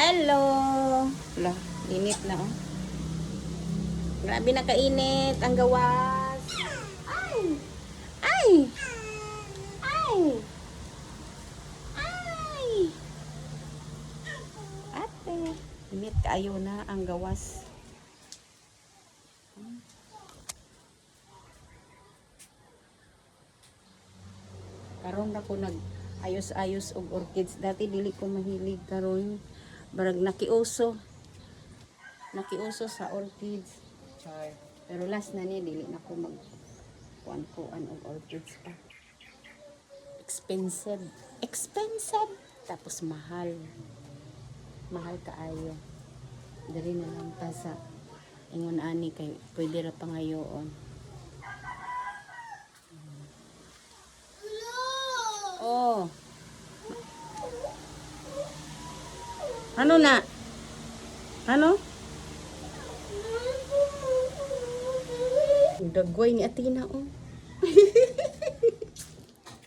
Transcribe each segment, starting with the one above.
Hello! Wala, init na oh. Grabe na kainit ang gawas. Ay! Ay! Ay! Ay! Ate, init kaayo na ang gawas. Karon na ko ayos-ayos og orchids. Dati dili ko mahilig, karon barag nakiuso sa orchids. Pero last na ni dili na ko mag kuan og orchids pa. Expensive tapos mahal kaayo. Diri na lang ta sa ingon ani kay pwede ra pangayoon. Oh. Ano na? Ano? Dagway ni Atina oh.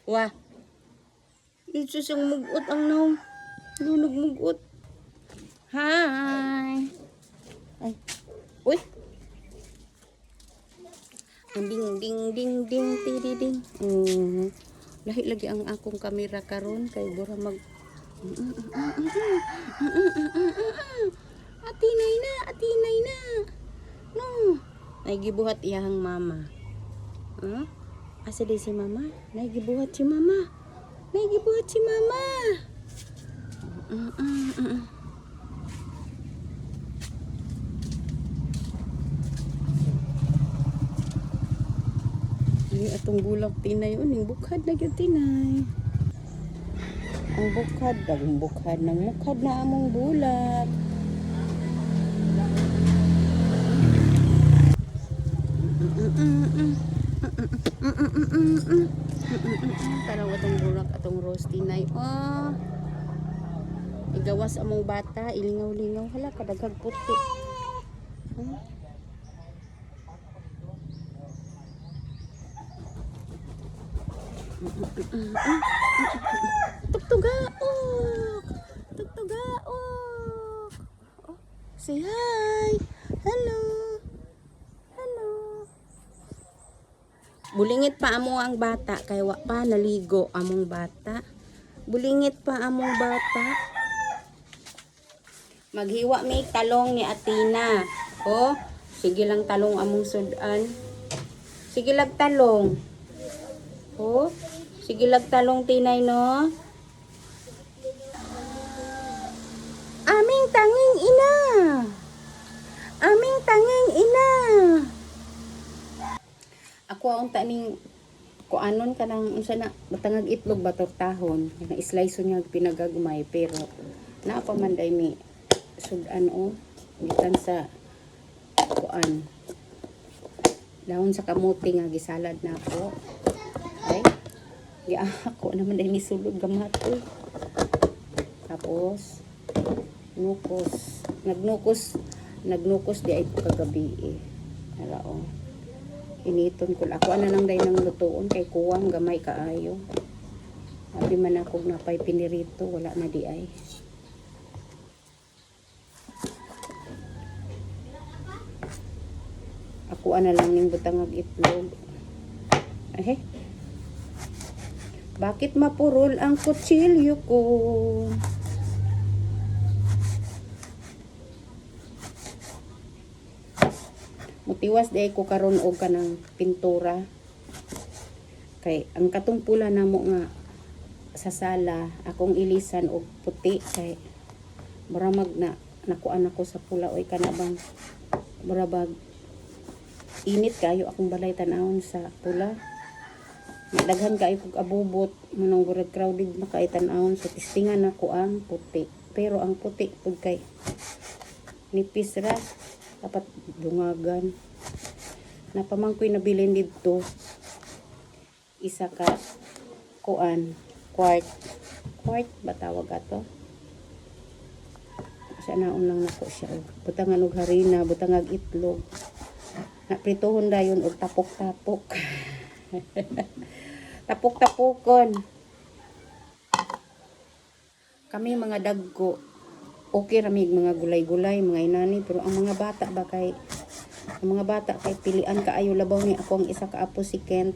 Wah. Ito siyang mugot ang naong. Lunog mugot. Hi. Ay. Uy. Ding ding ding ding tididing. Lahi lagi ang akong kamera karon kay bura mag atinay na no naigibuhat iyang mama asa di si mama naigibuhat si mama ay atong bulak tinay uning bukhad na gyud tinay. Ang bukhad ng mukhad na among bulat. Parang atong bulak atong roasty nay. Oh. Igawas among bata, ilingaw-lingaw hala kadaghag puti. Tugtugaok. Oh, say hi. Hello. Bulingit pa amo ang bata kay wa pa naligo among bata. Bulingit pa among bata. Maghiwa mi talong ni Atina. Oh, sige lang talong among sudan. Sige lang talong. Oh, sige lang talong tinay no. Aming tanging ina. Ako ang taning kuanon kanang unsa na batangag itlog batok tahon na slice niya pinagagmay pero naa pa man day mi sudan o gitan sa kuan dahon sa kamote nga gisalad na ako ay di ako naman day ni sulod gamatoy tapos nagnukos di ay kagabi hala o initon ko ako ana lang day nang lutuon kay kuwang gamay kaayo abi man ako napay pinirito wala na di ay ako ana lang ning butangag itlog ay bakit mapurol ang kutsilyo ko mutiwas day ko karon og kanang pintura kay ang katong pula namo nga sa sala akong ilisan og puti kay maramag na nakuan ako sa pula oy kanabang marabag init kayo akong balay tan-awon sa pula daghan kay kog abubot manong burag crowded na kay tan-awon sa testingan ako ang puti pero ang puti pud kay nipis ra dapat dungagan napamangkoy nabilin dito isa ka kuan quart ba tawag ato siya naon lang nako siya butangan og harina butangag itlog napritohon dayon og tapok-tapok tapok-tapokon kami mga dagko okay ramig mga gulay-gulay, mga inani, pero ang mga bata ba kay pilian kaayo labaw ni ako ang isa ka apo si Kent.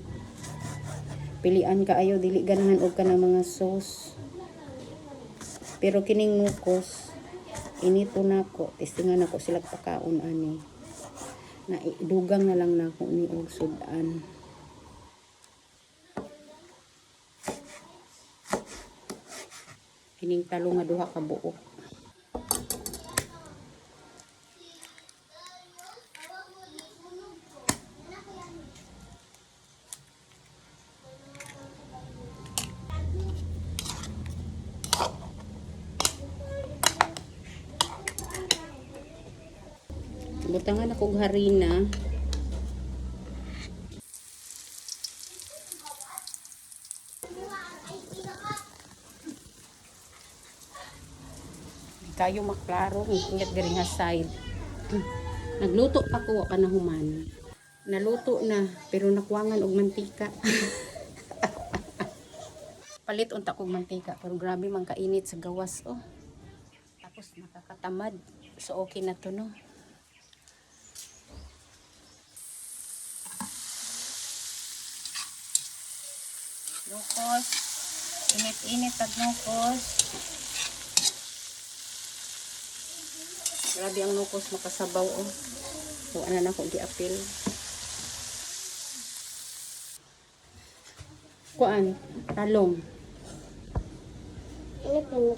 Pilian kaayo dili ganahan og kanang mga sauce. Pero kining nukos inito nako, testingan nako sila pakaon ani. Na dugang na lang nako ni og sudan. Kining talong nga duha ka buok. Butangan ako og harina. Kayo maklaro ingat diri nga side. Nagluto pa ko ka na human. Naluto na pero nakuwangan og mantika. Palit unta kog mantika pero grabe man kainit sa gawas oh. Tapos nakakatamad. So okay na to no. Nukos. Init-init tag nukos. Grabe ang nukos makasabaw oh. So ana na ko giapil. Kuan, talong. Ano po?